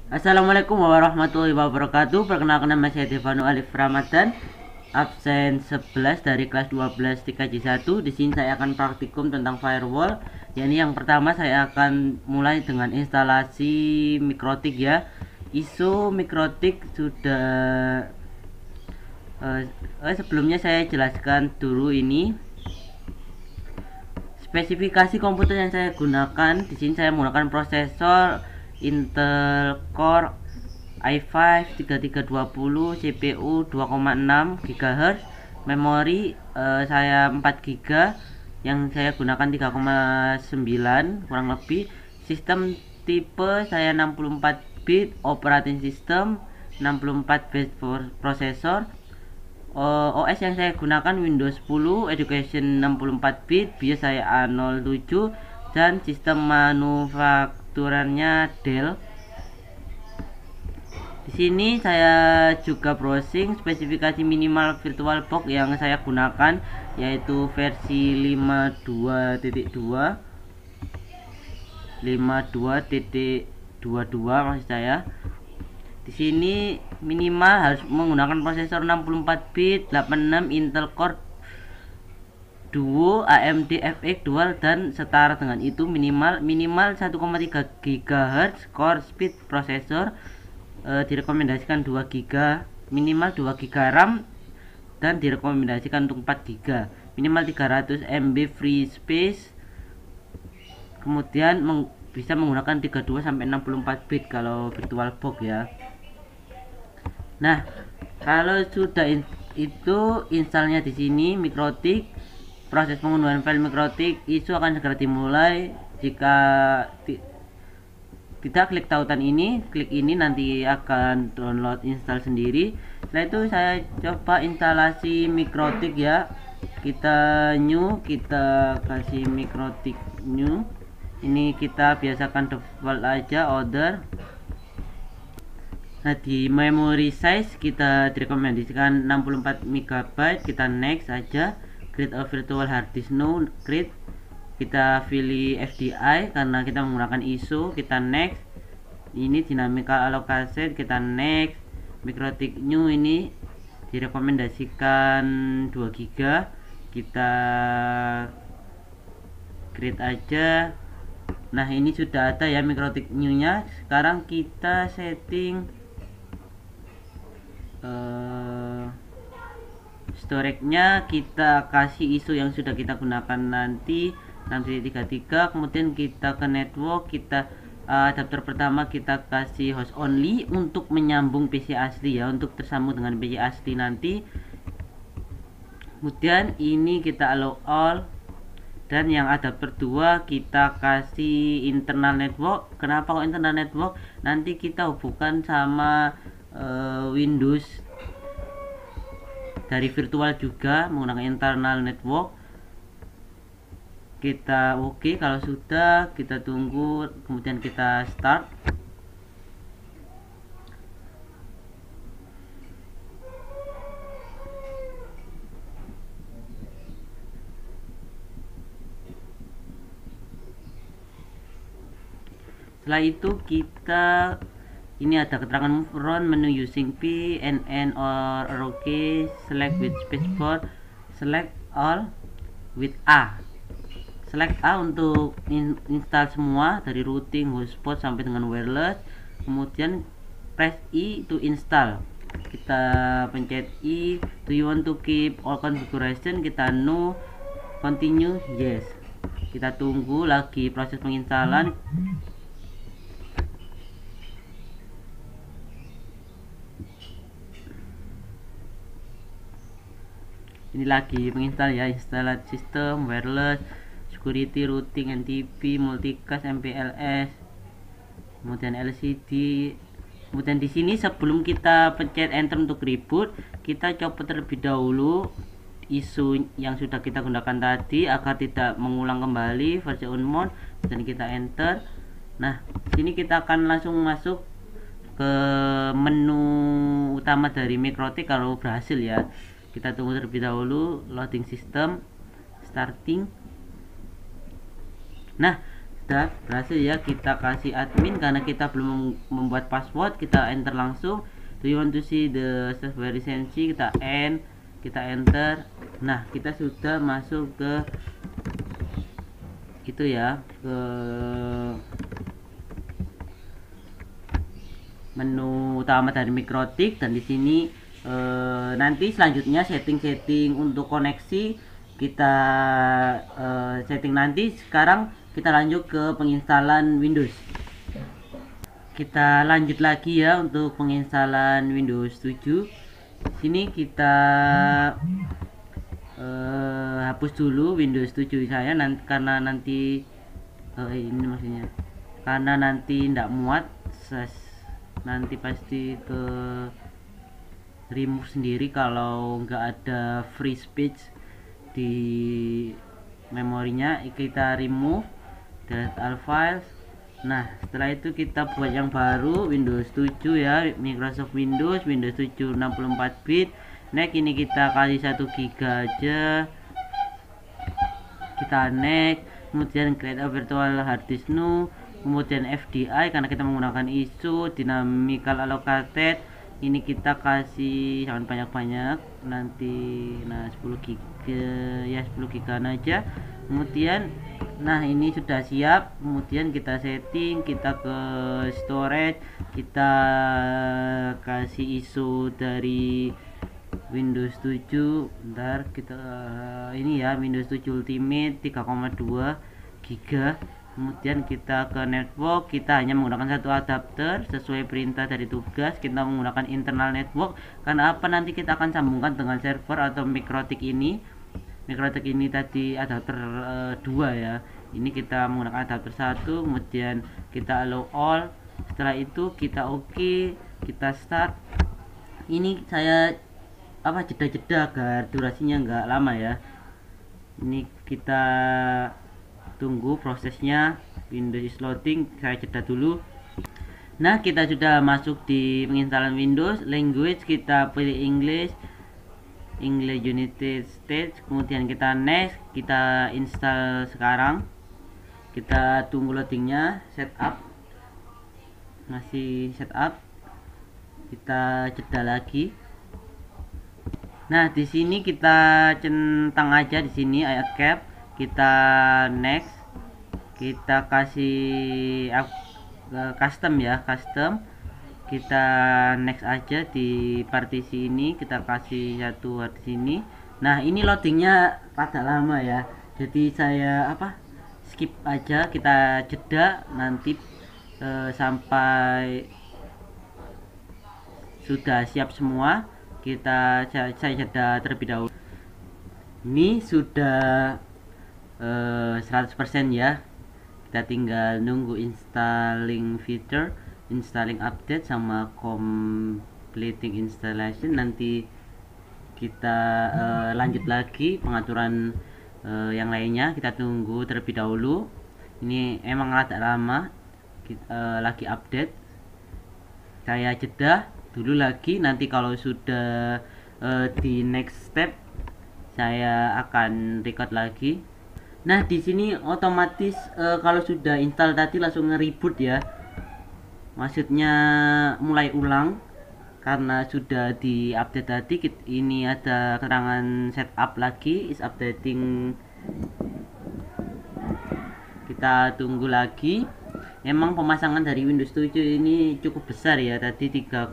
Assalamualaikum warahmatullahi wabarakatuh. Perkenalkan nama saya Devano Alif Ramadan, absen 11 dari kelas 12 3J1. Di sini saya akan praktikum tentang firewall. Yakni yang pertama saya akan mulai dengan instalasi mikrotik ya. ISO mikrotik sudah sebelumnya saya jelaskan dulu ini spesifikasi komputer yang saya gunakan. Di sini saya menggunakan prosesor Intel Core i5 3320, CPU 2,6 GHz, memori saya 4 GB, yang saya gunakan 3,9 kurang lebih. Sistem tipe saya 64 bit, operating system 64 bit prosesor. OS yang saya gunakan Windows 10, Education 64 bit, BIOS saya A07, dan sistem manufakturernya Dell. Di sini saya juga browsing spesifikasi minimal VirtualBox yang saya gunakan, yaitu versi 52.2 maksud saya. Di sini minimal harus menggunakan prosesor 64 bit 86 Intel Core Duo AMD FX Dual, dan setara dengan itu minimal 1,3 GHz core speed prosesor. Direkomendasikan 2 GB, minimal 2 GB RAM, dan direkomendasikan untuk 4 GB, minimal 300 MB free space. Kemudian bisa menggunakan 32 sampai 64 bit kalau VirtualBox ya. Nah, kalau sudah itu installnya di sini mikrotik. Proses pengunduhan file mikrotik ISO akan segera dimulai. Jika tidak, klik tautan ini, klik ini, nanti akan download install sendiri. Setelah itu saya coba instalasi mikrotik ya. Kita new, kita kasih mikrotik new. Ini kita biasakan default aja, order. Nah, di memory size kita direkomendasikan 64 MB, kita next aja. Create a virtual hard disk, no create. Kita pilih FDI karena kita menggunakan ISO, kita next. Ini dynamical allocation, kita next. Mikrotik new ini direkomendasikan 2 GB, kita create aja. Nah, ini sudah ada ya mikrotik new nya. Sekarang kita setting storage nya, kita kasih ISO yang sudah kita gunakan nanti 6.33. kemudian kita ke network, kita adapter pertama kita kasih host only untuk menyambung PC asli ya, untuk tersambung dengan PC asli nanti. Kemudian ini kita allow all, dan yang adapter 2 kita kasih internal network. Kenapa kok internal network? Nanti kita hubungkan sama Windows dari virtual juga menggunakan internal network. Kita oke. Kalau sudah, kita tunggu, kemudian kita start. Setelah itu kita ini ada keterangan move around menu using P, N or arrow key, select with spacebar, select all with A. Select A untuk install semua dari routing, hotspot sampai dengan wireless. Kemudian press I to install. Kita pencet I. Do you want to keep all configuration? Kita no. Continue, yes. Kita tunggu lagi proses penginstalan. Ini lagi menginstal ya, install sistem, wireless, security, routing, NTP, multicast, MPLS, kemudian LCD. Kemudian di sini sebelum kita pencet enter untuk reboot, kita coba terlebih dahulu ISO yang sudah kita gunakan tadi agar tidak mengulang kembali versi unknown, dan kita enter. Nah, sini kita akan langsung masuk ke menu utama dari mikrotik kalau berhasil ya. Kita tunggu terlebih dahulu loading system starting. Nah, sudah berhasil ya. Kita kasih admin karena kita belum membuat password, kita enter langsung. Do you want to see the software lisensi, kita enter. Nah, kita sudah masuk ke itu ya, ke menu utama dari Mikrotik. Dan di sini nanti selanjutnya setting untuk koneksi kita setting nanti. Sekarang kita lanjut ke penginstalan Windows. Kita lanjut lagi ya untuk penginstalan Windows 7. Sini kita hapus dulu Windows 7 saya karena nanti ini maksudnya karena nanti tidak muat, nanti pasti ke remove sendiri kalau nggak ada free space di memorinya. Kita remove, delete all files. Nah, setelah itu kita buat yang baru Windows 7 ya, Microsoft Windows 7 64 bit. Next, ini kita kasih 1 GB aja, kita next. Kemudian create a virtual hard disk new, kemudian FDI karena kita menggunakan ISO dynamical allocated. Ini kita kasih jangan banyak-banyak nanti, nah 10 GB ya, 10 GB aja. Kemudian nah ini sudah siap. Kemudian kita setting, kita ke storage, kita kasih ISO dari Windows 7. Bentar, kita ini ya Windows 7 Ultimate 3,2 GB. Kemudian kita ke network, kita hanya menggunakan satu adapter sesuai perintah dari tugas. Kita menggunakan internal network karena apa, nanti kita akan sambungkan dengan server atau Mikrotik ini. Mikrotik ini tadi adapter 2 ya, ini kita menggunakan adapter 1. Kemudian kita allow all. Setelah itu kita oke, kita start. Ini saya jeda-jeda agar durasinya enggak lama ya. Ini kita tunggu prosesnya, Windows is loading, saya jeda dulu. Nah, kita sudah masuk di penginstalan Windows. Language kita pilih English United States. Kemudian kita next, kita install sekarang. Kita tunggu loadingnya, setup, masih setup, kita jeda lagi. Nah, di sini kita centang aja di sini ayat cap, kita next, kita kasih custom ya, custom, kita next aja di partisi ini, kita kasih satu di sini. Nah, ini loadingnya rada lama ya, jadi saya skip aja, kita jeda nanti sampai sudah siap semua. Saya jeda terlebih dahulu. Ini sudah 100% ya, kita tinggal nunggu installing feature, installing update, sama completing installation. Nanti kita lanjut lagi pengaturan yang lainnya. Kita tunggu terlebih dahulu, ini emang agak lama, lagi update. Saya jeda dulu lagi, nanti kalau sudah di next step saya akan record lagi. Nah, di sini otomatis kalau sudah install tadi langsung nge-reboot ya, maksudnya mulai ulang karena sudah di update tadi. Ini ada keterangan setup lagi, is updating, kita tunggu lagi. Emang pemasangan dari Windows 7 ini cukup besar ya, tadi 3,2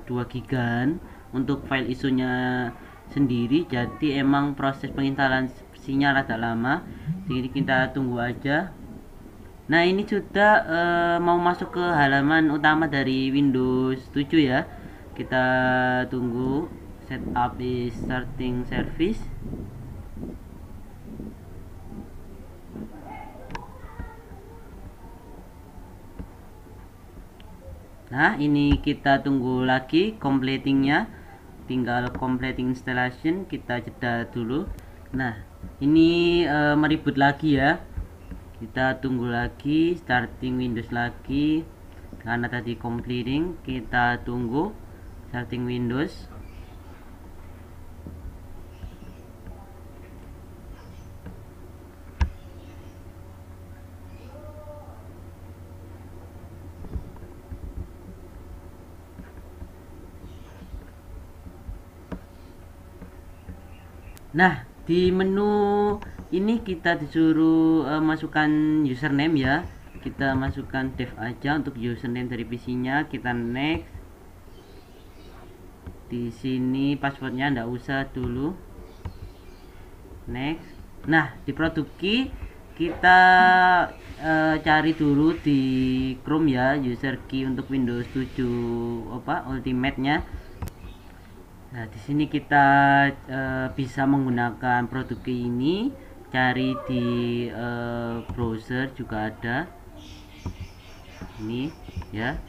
gigaan untuk file ISO-nya sendiri, jadi emang proses penginstalan sinyal rada lama, jadi kita tunggu aja. Nah, ini sudah mau masuk ke halaman utama dari Windows 7 ya, kita tunggu. Setup is starting service. Nah, ini kita tunggu lagi completingnya, tinggal completing installation, kita jeda dulu. Nah, ini meribut lagi ya, kita tunggu lagi, starting Windows lagi karena tadi completing. Kita tunggu starting Windows. Nah, di menu ini kita disuruh masukkan username ya. Kita masukkan dev aja untuk username dari PC-nya. Kita next. Di sini passwordnya ndak usah dulu. Next. Nah, di produk key kita cari dulu di Chrome ya, user key untuk Windows 7 Ultimate-nya. Nah, di sini kita bisa menggunakan produk key ini, cari di browser juga ada. Ini ya.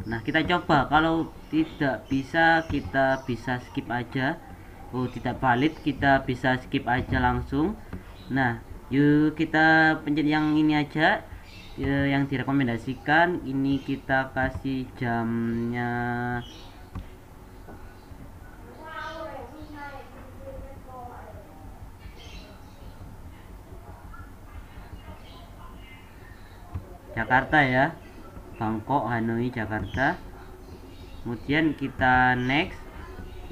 Nah, kita coba. Kalau tidak bisa, kita bisa skip aja. Oh, tidak valid, kita bisa skip aja langsung. Nah, yuk kita pencet yang ini aja, yang direkomendasikan. Ini kita kasih jamnya Jakarta ya, Bangkok, Hanoi, Jakarta. Kemudian kita next.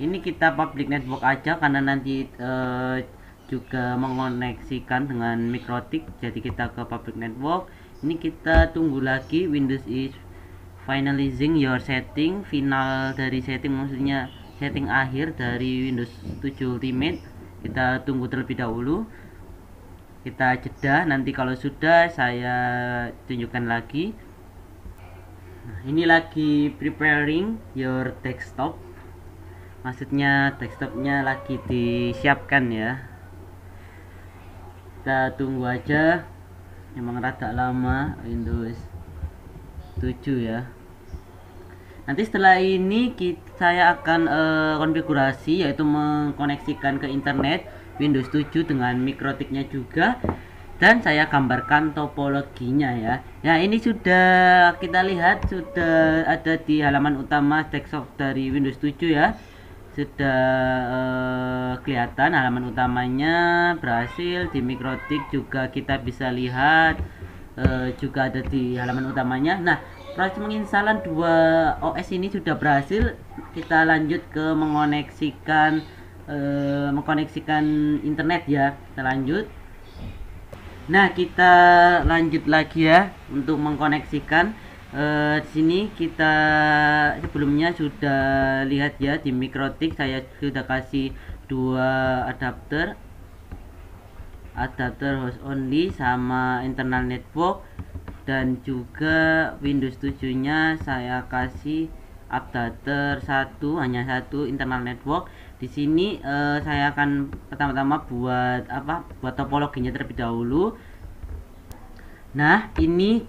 Ini kita public network aja karena nanti juga mengoneksikan dengan Mikrotik, jadi kita ke public network. Ini kita tunggu lagi. Windows is finalizing your setting. Final dari setting maksudnya setting akhir dari Windows 7 Ultimate. Kita tunggu terlebih dahulu. Kita jeda, nanti kalau sudah saya tunjukkan lagi. Nah, ini lagi preparing your desktop, maksudnya desktopnya lagi disiapkan ya. Kita tunggu aja, memang rada lama Windows 7 ya. Nanti setelah ini saya akan konfigurasi, yaitu mengkoneksikan ke internet Windows 7 dengan Mikrotiknya juga, dan saya gambarkan topologinya ya. Nah, ini sudah kita lihat, sudah ada di halaman utama desktop dari Windows 7 ya. Sudah kelihatan halaman utamanya berhasil. Di Mikrotik juga kita bisa lihat, juga ada di halaman utamanya. Nah, proses penginstalan dua OS ini sudah berhasil. Kita lanjut ke mengkoneksikan internet ya. Kita lanjut. Nah, kita lanjut lagi ya untuk mengkoneksikan. Di sini kita sebelumnya sudah lihat ya, di Mikrotik saya sudah kasih dua adapter host only sama internal network, dan juga Windows 7 nya saya kasih adapter hanya satu internal network. Di sini saya akan pertama-tama buat topologinya terlebih dahulu. Nah, ini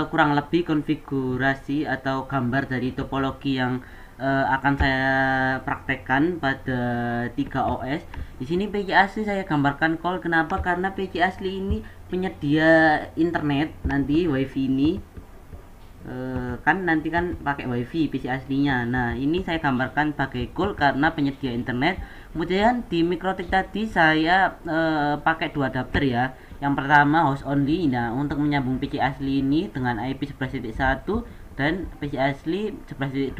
kurang lebih konfigurasi atau gambar dari topologi yang akan saya praktekkan pada 3 OS. Di sini PC asli saya gambarkan call. Kenapa? Karena PC asli ini penyedia internet, nanti WiFi ini nanti kan pakai WiFi PC aslinya. Nah, ini saya gambarkan pakai call karena penyedia internet. Kemudian di Mikrotik tadi saya pakai dua adapter ya. Yang pertama host only, nah untuk menyambung PC asli ini dengan IP 11.1 dan PC asli 11.2.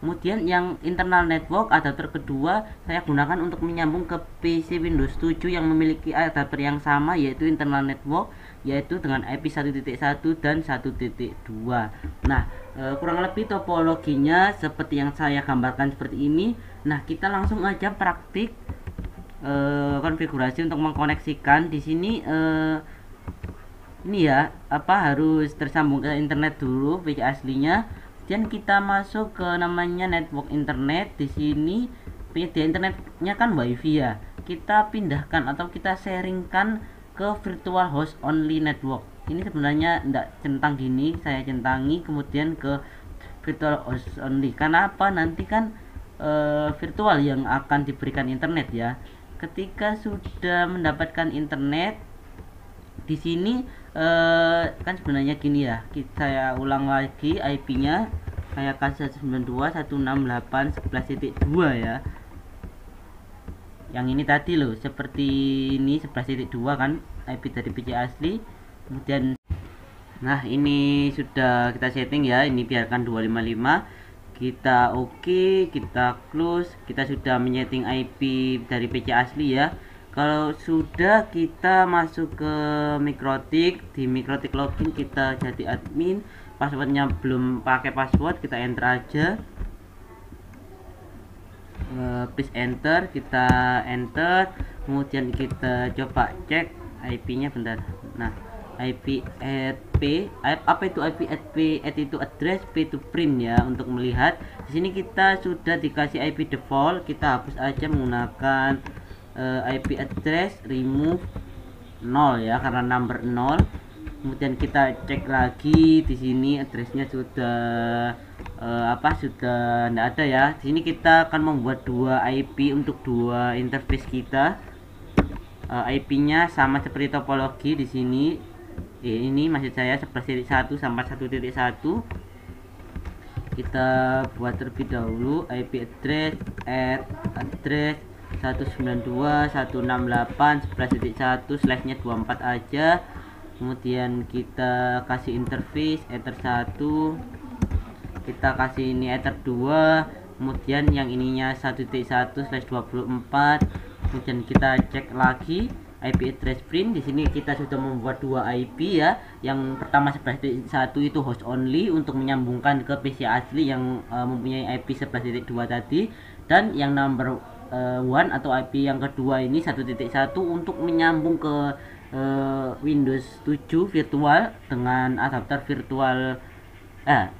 Kemudian yang internal network adapter kedua saya gunakan untuk menyambung ke PC Windows 7 yang memiliki adapter yang sama, yaitu internal network, yaitu dengan IP 1.1 dan 1.2. Nah, kurang lebih topologinya seperti yang saya gambarkan seperti ini. Nah, kita langsung aja praktik konfigurasi untuk mengkoneksikan. Di sini ini ya, harus tersambung ke internet dulu PC aslinya, dan kita masuk ke namanya network internet. Di sini penyedia internetnya kan WiFi ya, kita pindahkan atau kita sharingkan ke virtual host only network. Ini sebenarnya tidak centang gini, saya centangi kemudian ke virtual host only. Karena apa? Nanti kan virtual yang akan diberikan internet ya. Ketika sudah mendapatkan internet, di sini kan sebenarnya gini ya, saya ulang lagi IP-nya, saya kasih 192.168.11.2 ya. Yang ini tadi loh, seperti ini 11.2 kan IP dari PC asli. Kemudian nah, ini sudah kita setting ya, ini biarkan 255. Kita oke, kita close. Kita sudah menyeting IP dari PC asli ya. Kalau sudah, kita masuk ke Mikrotik. Di Mikrotik login kita jadi admin. Passwordnya belum pakai password, kita enter aja. Please enter, kita enter. Kemudian kita coba cek IP-nya bentar. Nah, IP at P, apa itu IP at P? At itu address, P itu print ya. Untuk melihat di sini kita sudah dikasih IP default, kita hapus aja menggunakan IP address remove 0 ya, karena number 0. Kemudian kita cek lagi di sini addressnya sudah sudah tidak ada ya. Di sini kita akan membuat dua IP untuk dua interface kita. IP-nya sama seperti topologi di sini. Ini maksud saya 11.1 sampai 1.1. Kita buat terlebih dahulu IP address address 192.168.11.1/24 aja. Kemudian kita kasih interface ether 1, kita kasih ini ether 2, kemudian yang ininya 1.1/24. kemudian kita cek lagi IP address print. Di sini kita sudah membuat dua IP ya. Yang pertama 11.1 itu host only untuk menyambungkan ke PC asli yang mempunyai IP 11.2 tadi, dan yang number 1 atau IP yang kedua ini 1.1 untuk menyambung ke Windows 7 virtual dengan adapter virtual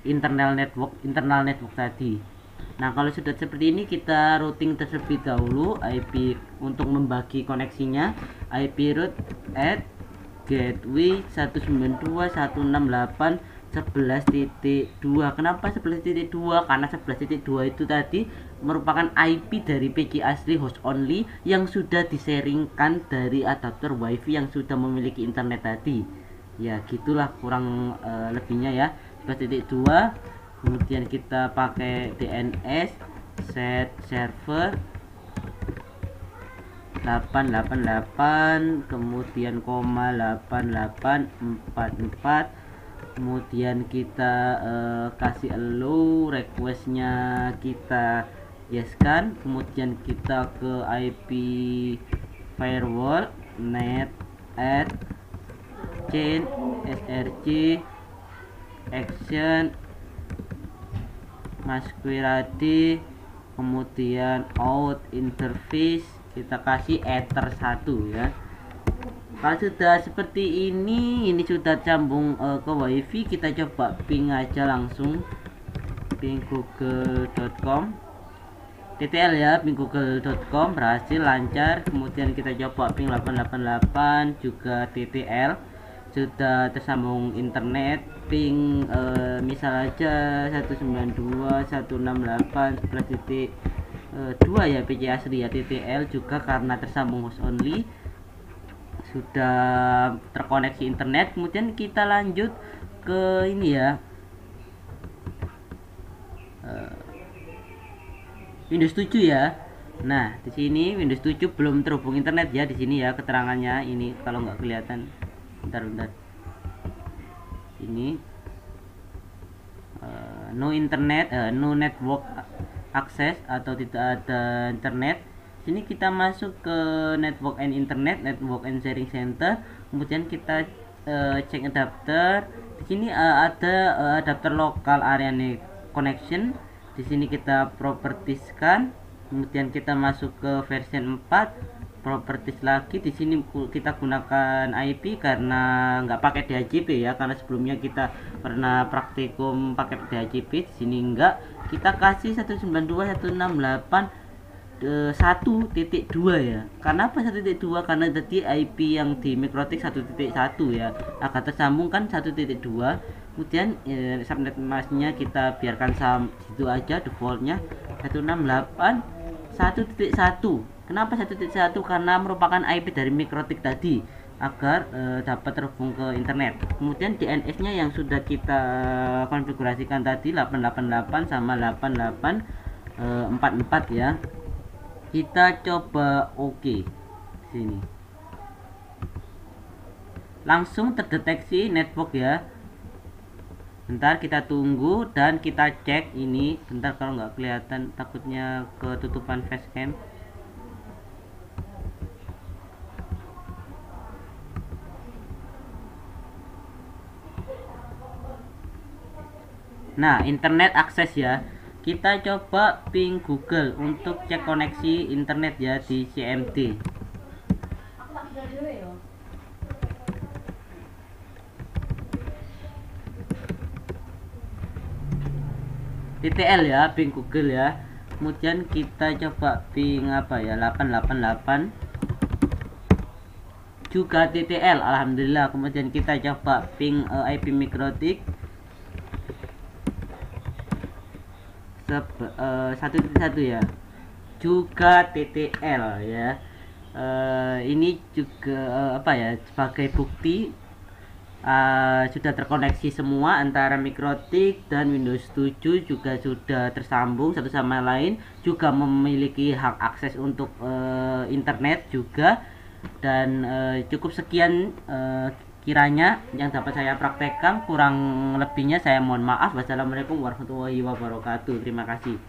internal network tadi. Nah, kalau sudah seperti ini, kita routing terlebih dahulu IP untuk membagi koneksinya. IP root at gateway 192.168.11.2. Kenapa 11.2? Karena 11.2 itu tadi merupakan IP dari PC asli host only yang sudah disaringkan dari adapter WiFi yang sudah memiliki internet tadi. Ya, gitulah kurang lebihnya ya. 11.2. Kemudian kita pakai DNS set server 888, kemudian 8844, kemudian kita kasih allow, requestnya kita yeskan, kemudian kita ke IP firewall net add chain src action masquerade, kemudian out interface kita kasih ether 1 ya. Kalau sudah seperti ini sudah sambung ke wifi, kita coba ping aja langsung, ping google.com TTL ya, ping google.com berhasil lancar. Kemudian kita coba ping 888 juga TTL, sudah tersambung internet. Ping misal aja 192.168.11.2 ya, PC asli ya. TTL juga karena tersambung host only, sudah terkoneksi internet. Kemudian kita lanjut ke ini ya, Windows 7 ya. Nah, di sini Windows 7 belum terhubung internet ya. Di sini ya keterangannya, ini kalau nggak kelihatan, bentar. Ini no internet, no network access atau tidak ada internet. Sini kita masuk ke network and internet, network and sharing center. Kemudian kita cek adapter. Di sini ada adapter local area connection. Di sini kita propertieskan. Kemudian kita masuk ke version 4. Properties lagi. Di sini kita gunakan IP karena nggak pakai DHCP ya, karena sebelumnya kita pernah praktikum pakai DHCP. Di sini enggak, kita kasih 192.168.1.2 ya. Karena apa 1.2? Karena tadi IP yang di Mikrotik 1.1 ya, akan tersambung kan 1.2. Kemudian subnet masknya kita biarkan situ aja, defaultnya 168.1.1. Kenapa 1.1? Karena merupakan IP dari Mikrotik tadi, agar dapat terhubung ke internet. Kemudian DNS nya yang sudah kita konfigurasikan tadi 888 sama 8844 ya. Kita coba oke. Sini langsung terdeteksi network ya. Bentar kita tunggu dan kita cek ini. Bentar, kalau nggak kelihatan takutnya ketutupan facecam. Nah, internet akses ya. Kita coba ping Google untuk cek koneksi internet ya di CMD. TTL ya, ping Google ya. Kemudian kita coba ping apa ya, 888 juga TTL, alhamdulillah. Kemudian kita coba ping IP mikrotik 1.1 ya, juga TTL ya. Ini juga apa ya, sebagai bukti sudah terkoneksi semua antara mikrotik dan Windows 7 juga sudah tersambung satu sama lain, juga memiliki hak akses untuk internet juga. Dan cukup sekian kiranya yang dapat saya praktekkan, kurang lebihnya saya mohon maaf. Wassalamualaikum warahmatullahi wabarakatuh. Terima kasih.